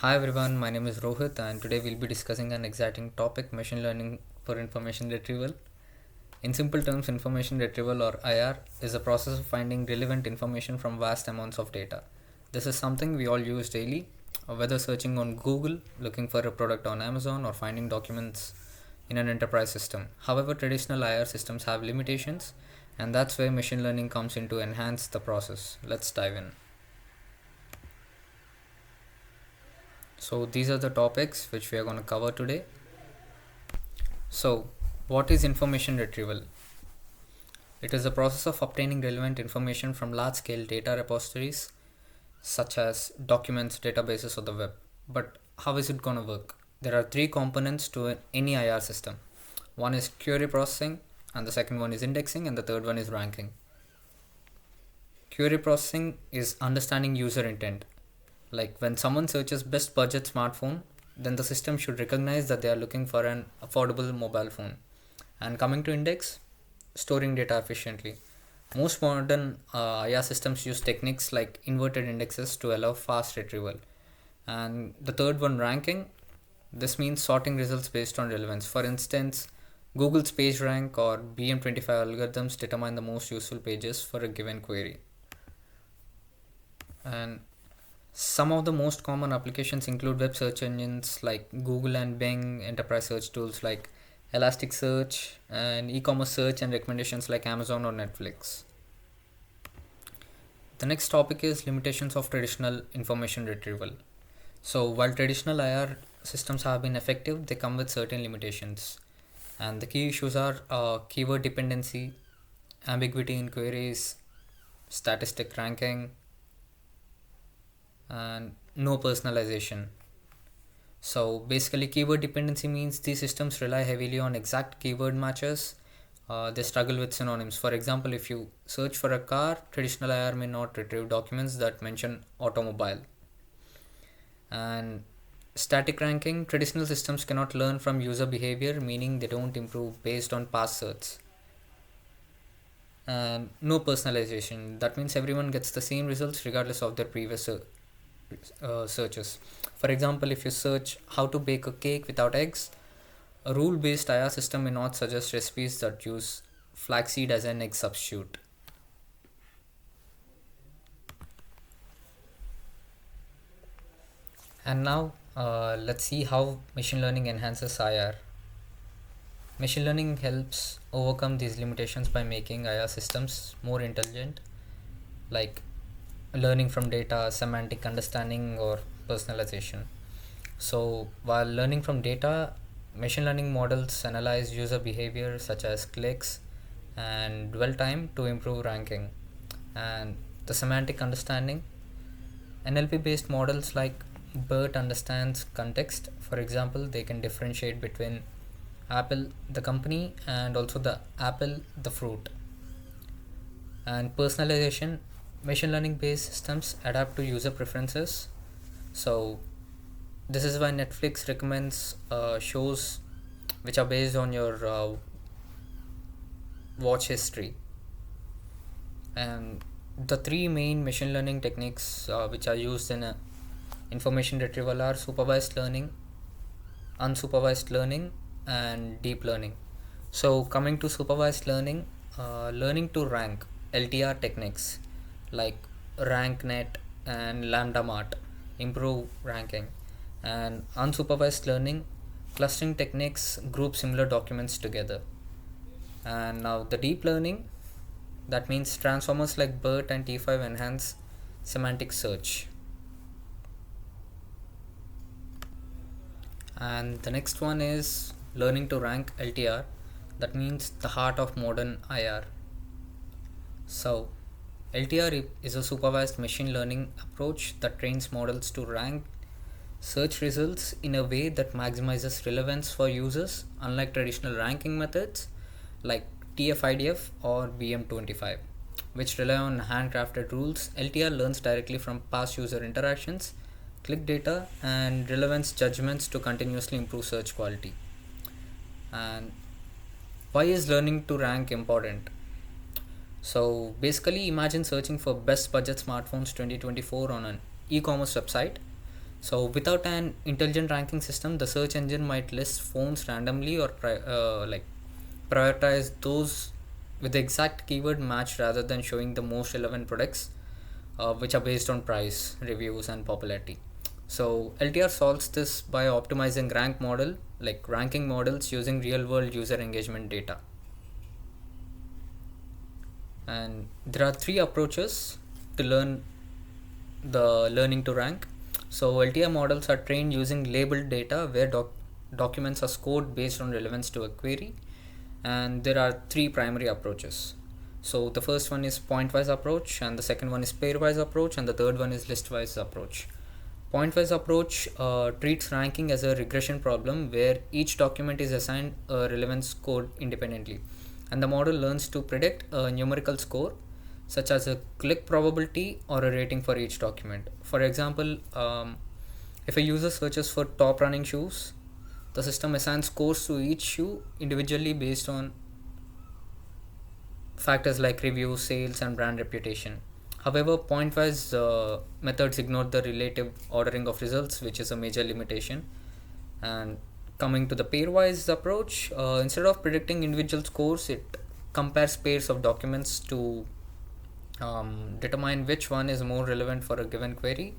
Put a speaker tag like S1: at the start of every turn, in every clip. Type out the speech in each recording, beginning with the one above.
S1: Hi everyone, my name is Rohit and today we'll be discussing an exciting topic, machine learning for information retrieval. In simple terms, information retrieval or IR is a process of finding relevant information from vast amounts of data. This is something we all use daily, whether searching on Google, looking for a product on Amazon, or finding documents in an enterprise system. However, traditional IR systems have limitations, and that's where machine learning comes in to enhance the process. Let's dive in. So, these are the topics which we are going to cover today. So, what is information retrieval? It is the process of obtaining relevant information from large scale data repositories such as documents, databases, or the web. But how is it going to work? There are three components to any IR system. One is query processing, and the second one is indexing, and the third one is ranking. Query processing is understanding user intent. Like when someone searches best budget smartphone, then the system should recognize that they are looking for an affordable mobile phone. And coming to index, storing data efficiently. Most modern IR systems use techniques like inverted indexes to allow fast retrieval. And the third one, ranking. This means sorting results based on relevance. For instance, Google's PageRank or BM25 algorithms determine the most useful pages for a given query. And some of the most common applications include web search engines like Google and Bing, enterprise search tools like Elasticsearch, and e-commerce search and recommendations like Amazon or Netflix. The next topic is limitations of traditional information retrieval. So while traditional IR systems have been effective, they come with certain limitations. And the key issues are keyword dependency, ambiguity in queries, statistic ranking, and no personalization. So basically, keyword dependency means these systems rely heavily on exact keyword matches. They struggle with synonyms. For example, if you search for a car, traditional IR may not retrieve documents that mention automobile. And static ranking, traditional systems cannot learn from user behavior, meaning they don't improve based on past searches. And no personalization, that means everyone gets the same results regardless of their previous searches. For example, if you search how to bake a cake without eggs, a rule based IR system may not suggest recipes that use flaxseed as an egg substitute. And now let's see how machine learning enhances IR. Machine learning helps overcome these limitations by making IR systems more intelligent, like learning from data, semantic understanding, or personalization. So, while learning from data, machine learning models analyze user behavior such as clicks and dwell time to improve ranking. And the semantic understanding, NLP based models like BERT understands context. For example, they can differentiate between Apple, the company, and also the apple, the fruit. And personalization, machine learning based systems adapt to user preferences. So, this is why Netflix recommends shows which are based on your watch history. And the three main machine learning techniques which are used in information retrieval are supervised learning, unsupervised learning, and deep learning. So, coming to supervised learning, learning to rank LTR techniques like RankNet and LambdaMart improve ranking, and unsupervised learning, clustering techniques group similar documents together. And now the deep learning, that means transformers like BERT and T5 enhance semantic search. And the next one is learning to rank LTR, that means the heart of modern IR. So LTR is a supervised machine learning approach that trains models to rank search results in a way that maximizes relevance for users, unlike traditional ranking methods like TF-IDF or BM25, which rely on handcrafted rules. LTR learns directly from past user interactions, click data, and relevance judgments to continuously improve search quality. And why is learning to rank important? So basically, imagine searching for best budget smartphones 2024 on an e-commerce website. So without an intelligent ranking system, the search engine might list phones randomly or prioritize those with the exact keyword match rather than showing the most relevant products, which are based on price, reviews, and popularity. So LTR solves this by optimizing ranking models using real world user engagement data. And there are three approaches to learning to rank. So LTR models are trained using labeled data where documents are scored based on relevance to a query, and there are three primary approaches. So the first one is point-wise approach, and the second one is pair-wise approach, and the third one is list-wise approach. Point-wise approach treats ranking as a regression problem where each document is assigned a relevance score independently, and the model learns to predict a numerical score such as a click probability or a rating for each document. For example, if a user searches for top running shoes, the system assigns scores to each shoe individually based on factors like reviews, sales, and brand reputation. However, point-wise methods ignore the relative ordering of results, which is a major limitation. And coming to the pair-wise approach, instead of predicting individual scores, it compares pairs of documents to determine which one is more relevant for a given query.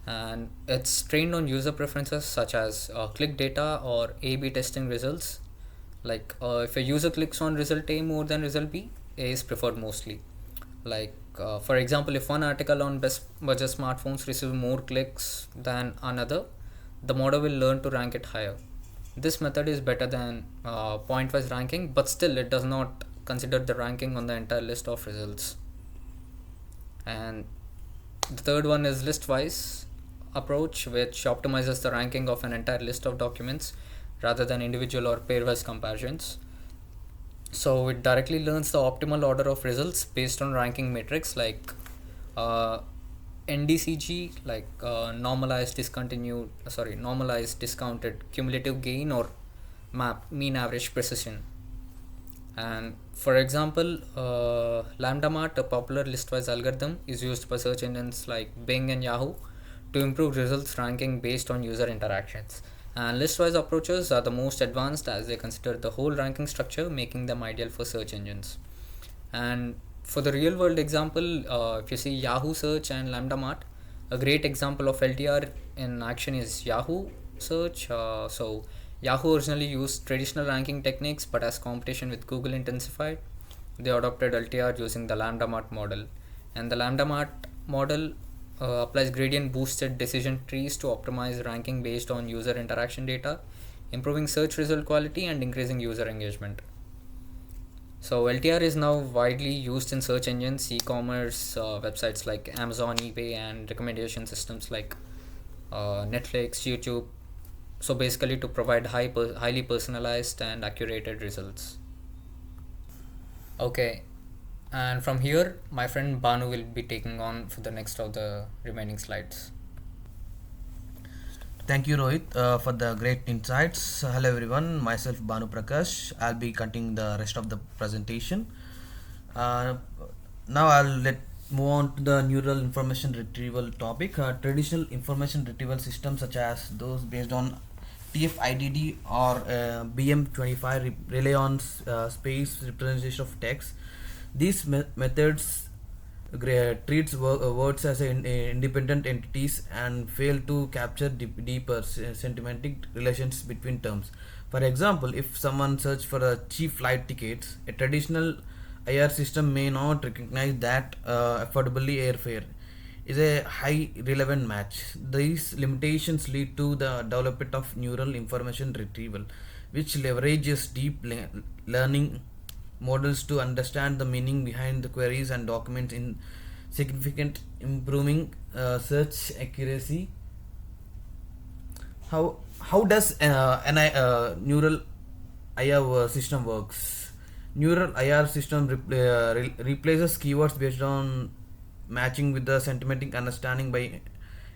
S1: And it's trained on user preferences such as click data or A/B testing results. Like if a user clicks on result A more than result B, A is preferred mostly. Like for example, if one article on best budget smartphones receives more clicks than another, the model will learn to rank it higher. This method is better than point-wise ranking, but still it does not consider the ranking on the entire list of results. And the third one is list-wise approach, which optimizes the ranking of an entire list of documents rather than individual or pairwise comparisons. So it directly learns the optimal order of results based on ranking metrics like uh, NDCG, like normalized discounted cumulative gain, or MAP, mean average precision. And for example, LambdaMart, a popular listwise algorithm, is used by search engines like Bing and Yahoo to improve results ranking based on user interactions. And listwise approaches are the most advanced as they consider the whole ranking structure, making them ideal for search engines. And for the real world example, if you see Yahoo Search and LambdaMart, a great example of LTR in action is Yahoo Search. So Yahoo originally used traditional ranking techniques, but as competition with Google intensified, they adopted LTR using the LambdaMart model. And the LambdaMart model applies gradient boosted decision trees to optimize ranking based on user interaction data, improving search result quality and increasing user engagement. So LTR is now widely used in search engines, e-commerce websites like Amazon, eBay, and recommendation systems like Netflix, YouTube. So basically, to provide highly personalized and accurate results. Okay, and from here, my friend Banu will be taking on for the next of the remaining slides.
S2: Thank you, Rohit, for the great insights. Hello, everyone. Myself, Banu Prakash. I'll be continuing the rest of the presentation. Uh, Now, I'll let move on to the neural information retrieval topic. Traditional information retrieval systems, such as those based on TF-IDD or BM25, rely on space representation of text. These methods treats words as independent entities and fail to capture deeper semantic relations between terms. For example, if someone searches for a cheap flight tickets, a traditional IR system may not recognize that affordably airfare is a high relevant match. These limitations lead to the development of neural information retrieval, which leverages deep learning models to understand the meaning behind the queries and documents in significant improving search accuracy. How does neural IR system works? Neural IR system replaces keywords based on matching with the semantic understanding by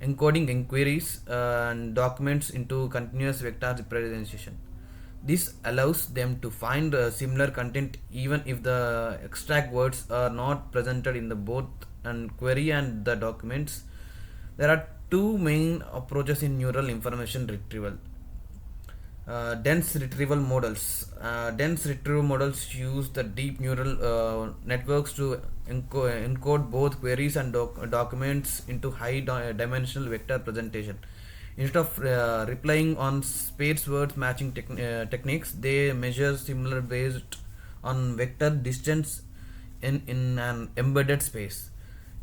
S2: encoding inquiries and documents into continuous vector representation. This allows them to find similar content even if the extract words are not presented in the both and query and the documents. There are two main approaches in neural information retrieval. Dense retrieval models. Dense retrieval models use the deep neural networks to encode both queries and documents into high dimensional vector presentation. Instead of replying on space words matching techniques, they measure similar based on vector distance in an embedded space.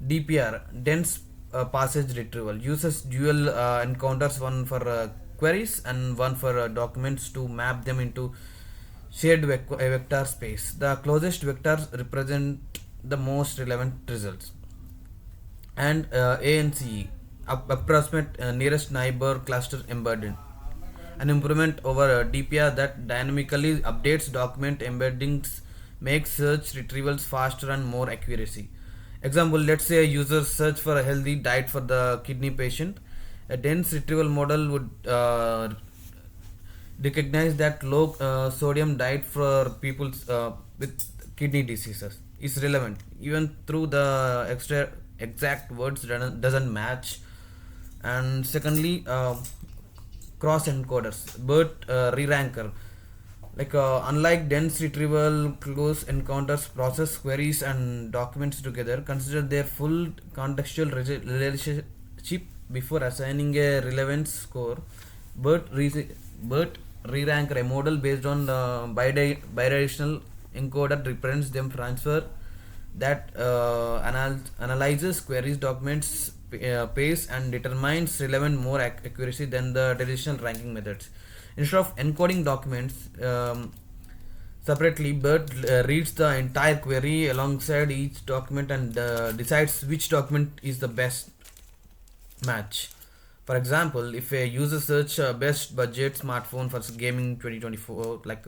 S2: DPR, dense passage retrieval, uses dual encounters, one for queries and one for documents, to map them into shared vector space. The closest vectors represent the most relevant results. And ANCE, approximate nearest neighbor cluster embedded, an improvement over DPR that dynamically updates document embeddings, makes search retrievals faster and more accuracy. Example, let's say a user search for a healthy diet for the kidney patient. A dense retrieval model would recognize that low sodium diet for people with kidney diseases is relevant, even through the extra exact words doesn't match. And secondly, cross encoders, BERT re-ranker. Unlike dense retrieval, close encounters process queries and documents together, consider their full contextual relationship before assigning a relevance score. BERT re-ranker, a model based on bidirectional encoder, represents them transfer that analyzes queries documents pace and determines relevant more accuracy than the traditional ranking methods. Instead of encoding documents separately, BERT reads the entire query alongside each document and decides which document is the best match. For example, if a user search best budget smartphone for gaming 2024, like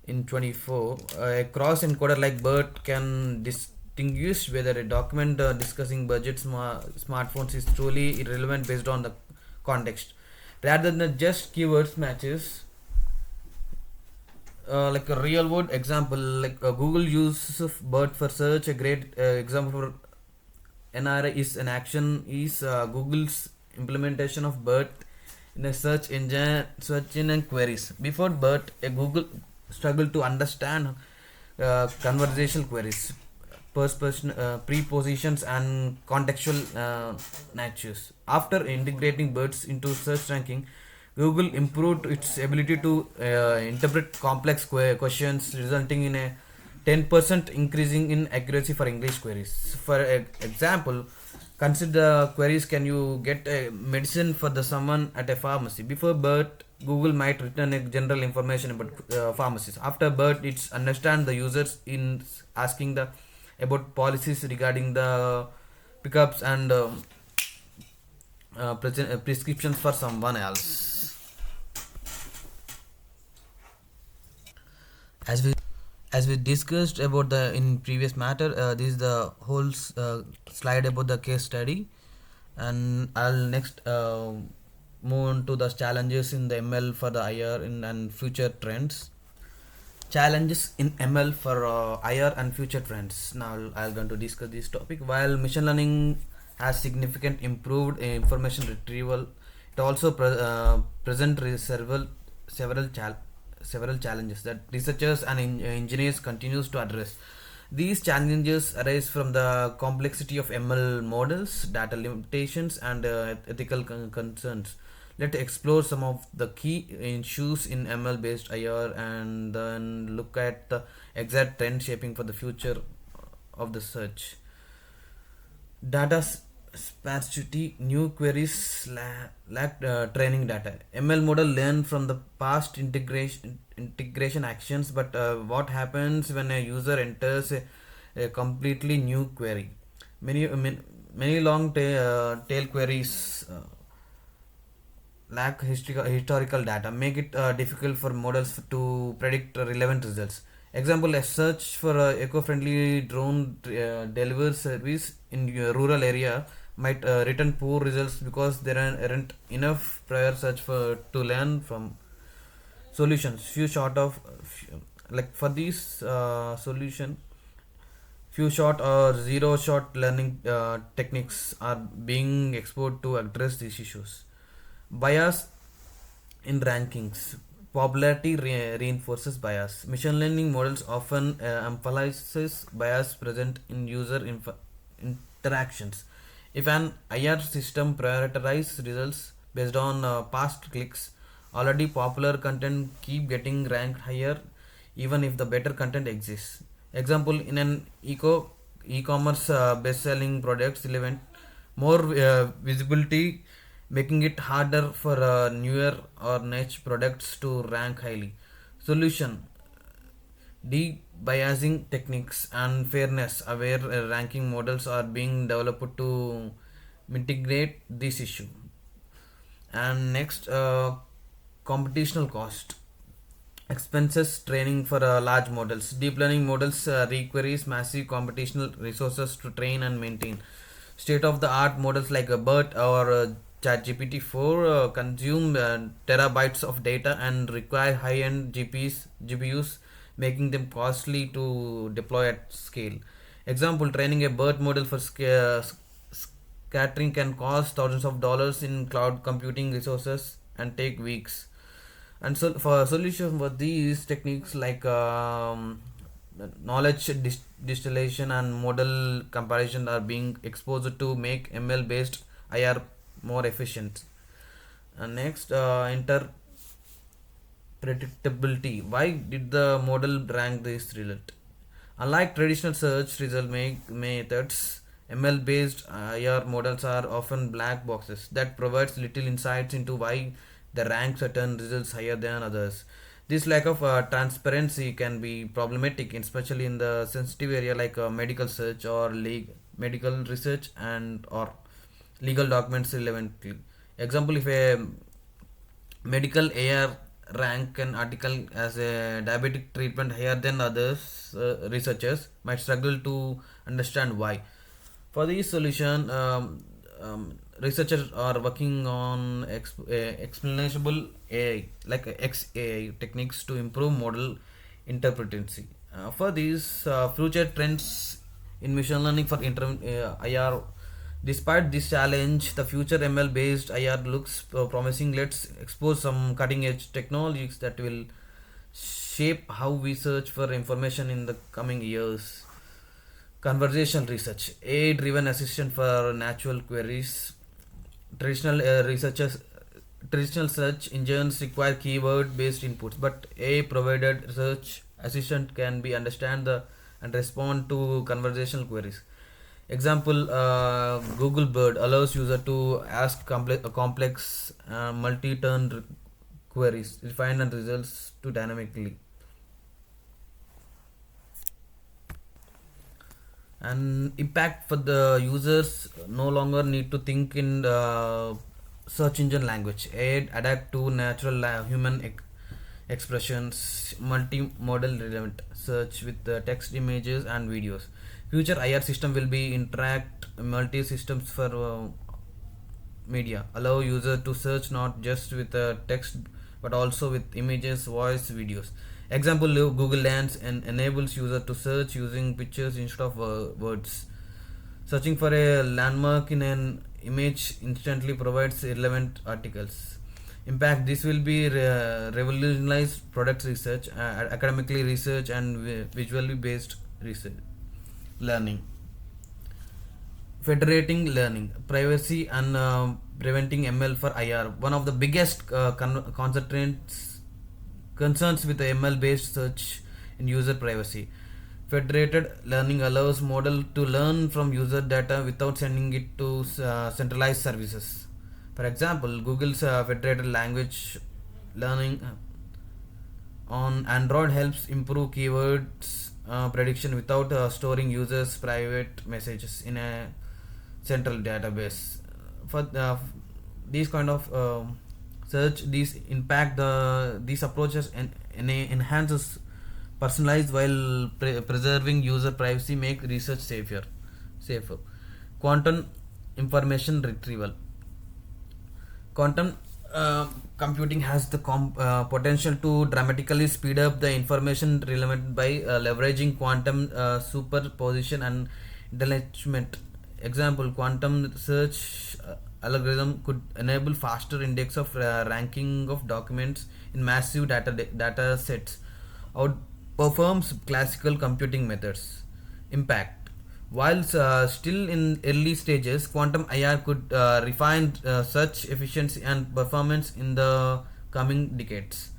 S2: in 24, a cross encoder like BERT can distinguish whether a document discussing budget smartphones is truly irrelevant based on the context rather than just keywords matches. Like a real world example, Google uses of BERT for search. A great example for NRI is an action is Google's implementation of BERT in a search engine queries. Before BERT, a Google struggled to understand conversational queries, prepositions, and contextual natures. After integrating BERTs into search ranking, Google improved its ability to interpret complex questions, resulting in a 10% increasing in accuracy for English queries. For example, consider the queries: can you get a medicine for the someone at a pharmacy? Before BERT, Google might return a general information about pharmacies. After BERT, it's understand the users in asking the about policies regarding the pickups and prescriptions for someone else. As we as we discussed about the in previous matter, this is the whole slide about the case study, and I'll next move on to the challenges in the ML for the IR and future trends. Challenges in ML for IR and future trends. Now I'm going to discuss this topic. While machine learning has significant improved information retrieval, it also present several challenges that researchers and engineers continues to address. These challenges arise from the complexity of ML models, data limitations, and ethical concerns. Let's explore some of the key issues in ML based IR and then look at the exact trend shaping for the future of the search. Data sparsity, new queries lack training data. ML model learn from the past integration actions, but what happens when a user enters a completely new query? Many long tail queries lack historical data, make it difficult for models to predict relevant results. Example: a search for a eco-friendly drone delivery service in a rural area might return poor results because there aren't enough prior search to learn from solutions. Few short of like for these solution, Few shot or zero shot learning techniques are being explored to address these issues. Bias in rankings. Popularity reinforces bias. Machine learning models often emphasizes bias present in user interactions. If an IR system prioritizes results based on past clicks, already popular content keep getting ranked higher even if the better content exists. Example, in an e-commerce best-selling products event, more visibility making it harder for newer or niche products to rank highly. Solution: de-biasing techniques and fairness aware ranking models are being developed to mitigate this issue. And next, computational cost. Expenses training for large models. Deep learning models requires massive computational resources to train and maintain. State of the art models like BERT or ChatGPT 4 consume terabytes of data and require high end GPUs, making them costly to deploy at scale. Example: training a BERT model for scattering can cost thousands of dollars in cloud computing resources and take weeks. And so for solution for these techniques like knowledge distillation and model comparison are being exposed to make ML based IR more efficient. And next, interpretability. Why did the model rank this result? Unlike traditional search result methods, ML based IR models are often black boxes that provides little insights into why they rank certain results higher than others. This lack of transparency can be problematic, especially in the sensitive area like medical search or medical research and or legal documents relevantly. Example: if a medical AR rank an article as a diabetic treatment higher than others, researchers might struggle to understand why. For this solution, researchers are working on explainable AI like XAI techniques to improve model interpretancy. For these future trends in machine learning for IR, despite this challenge, the future ML based IR looks promising. Let's expose some cutting edge technologies that will shape how we search for information in the coming years. Conversational research, AI driven assistant for natural queries. Traditional traditional search engines require keyword based inputs, but AI provided search assistant can be understand the and respond to conversational queries. Example: Google Bird allows user to ask complex multi-turn queries, refine and results to dynamically. And impact for the users: no longer need to think in search engine language. AI adapt to natural human expressions, multimodal relevant search with text, images and videos. Future IR system will be interact multi systems for media, allow user to search not just with text but also with images, voice, videos. Example: Google Lens and enables user to search using pictures instead of words. Searching for a landmark in an image instantly provides relevant articles. Impact: this will be revolutionize product research, academically research and visually based research. Learning. Federating learning, privacy and preventing ML for IR. One of the biggest concerns with the ML based search in user privacy. Federated learning allows model to learn from user data without sending it to centralized services. For example, Google's federated language learning on Android helps improve keywords prediction without storing users' private messages in a central database. For these kind of search, these impact these approaches and enhances personalized while preserving user privacy, make research safer. Quantum information retrieval. Quantum computing has the potential to dramatically speed up the information relevant by leveraging quantum superposition and enlargement. Example: quantum search algorithm could enable faster index of ranking of documents in massive data sets, outperforms classical computing methods. Impact: while still in early stages, quantum IR could refine search efficiency and performance in the coming decades.